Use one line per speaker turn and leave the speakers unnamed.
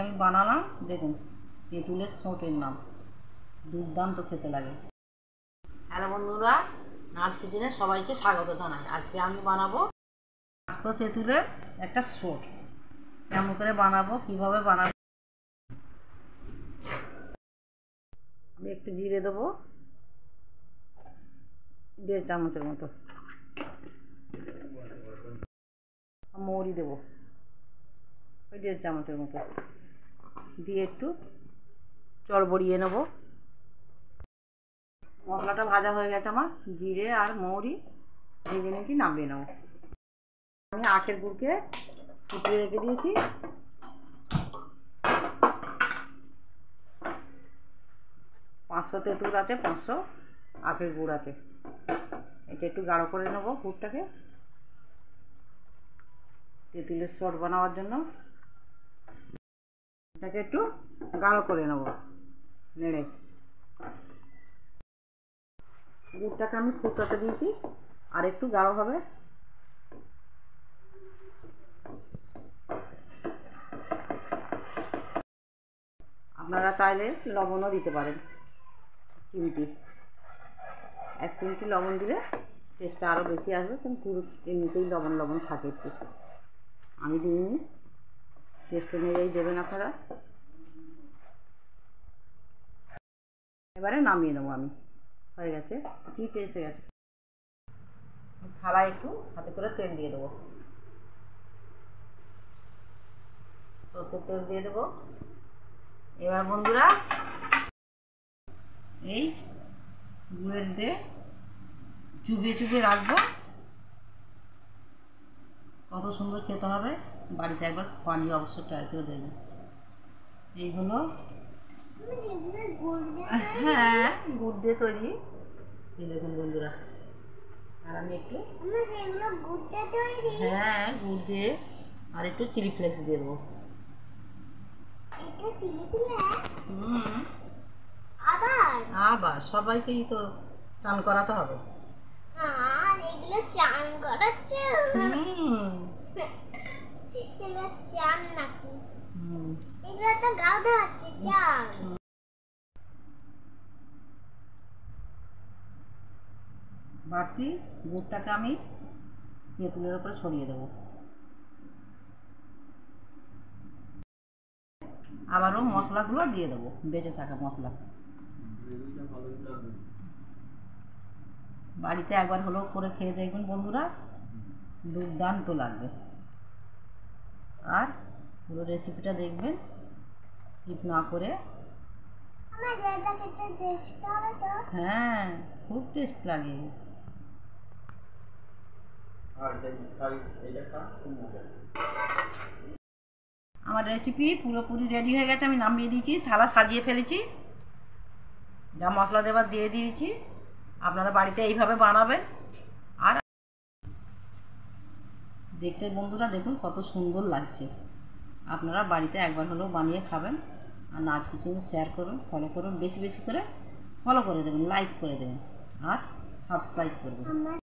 আমি বানালাম, দেখুন তেঁতুলের সোঁটের নাম, দুর্দান্ত খেতে লাগে।
হ্যালো বন্ধুরা, নাচ কিচেনে সবাইকে স্বাগত জানাই। আজকে আমি বানাবো
আস্ত তেঁতুলের একটা সোঁট। কেমন করে বানাবো, কিভাবে বানাবো, আমি একটু জিরে দেবো 1.5 চামচের মতো, মৌরি দেবো ওই 1.5 চামচের মতো, দিয়ে একটু চড়বড়িয়ে নেব। মশলাটা ভাজা হয়ে গেছে আমার, জিরে আর মৌরি ভেজে নিয়েছি, নামিয়ে নেব। আমি আখের গুড়কে ফুটিয়ে রেখে দিয়েছি, 500 তেঁতুল আছে, 500 আখের গুড় আছে। এটা একটু গাঢ় করে নেব গুড়টাকে তেঁতুলের শট বানাবার জন্য। এটাকে একটু গাঢ় করে নেব নেড়ে। গুড়টাকে আমি ফুটাতে দিয়েছি, আর একটু গাঢ় হবে। আপনারা চাইলে লবণও দিতে পারেন, চিমটি 1 চিমটি লবণ দিলে টেস্টটা আরও বেশি আসবে, কিন্তু পুরো এমনিতেই লবণ লবণ থাকে একটু, আমি দিইনি, টেস্ট অনুযায়ী দেবেন আপনারা। এবারে নামিয়ে নেবো আমি, হয়ে গেছে, চিটে এসে গেছে। থালায় একটু হাতে করে তেল দিয়ে দেবো, সর্ষের তেল দিয়ে দেবো। এবার বন্ধুরা এই গুড়ের দিয়ে চুবিয়ে চুবিয়ে রাখবো, কত সুন্দর খেতে হবে। বাড়িতে একবার বানিয়ে অবশ্যই ট্রাই করে দেখবেন। এই হলো, হ্যাঁ গুড় দিয়ে তৈরি, এই দেখুন বন্ধুরা। আর আমি একটু, হ্যাঁ গুড় দিয়ে আর একটু চিলি ফ্লেক্স দিয়ে দেবো। আবার সবাইকেই তো চান করাতে হবে।
এগুলো চান করাচ্ছে, চান নাকি? এগুলো তো গাও দেওয়াচ্ছে চান।
বাড়তি গুড়টাকে আমি তেঁতুলের উপরে ছড়িয়ে দেবো। আবারও মশলাগুলো দিয়ে দেবো, বেঁচে থাকা মশলা। বাড়িতে একবার হলেও করে খেয়ে দেখবেন বন্ধুরা, দুর্দান্ত লাগবে। আর পুরো রেসিপিটা দেখবেন স্কিপ না করে। হ্যাঁ খুব টেস্ট লাগে। আমার রেসিপি পুরোপুরি রেডি হয়ে গেছে, আমি নামিয়ে দিয়েছি, থালা সাজিয়ে ফেলেছি, যা মশলা দেবার দিয়ে দিয়েছি। আপনারা বাড়িতে এইভাবে বানাবেন। আর দেখতে বন্ধুরা দেখুন কত সুন্দর লাগছে। আপনারা বাড়িতে একবার হলেও বানিয়ে খাবেন। আর নাচ কিচেনে শেয়ার করুন, ফলো করুন, বেশি বেশি করে ফলো করে দেবেন, লাইক করে দেবেন আর সাবস্ক্রাইব করবেন।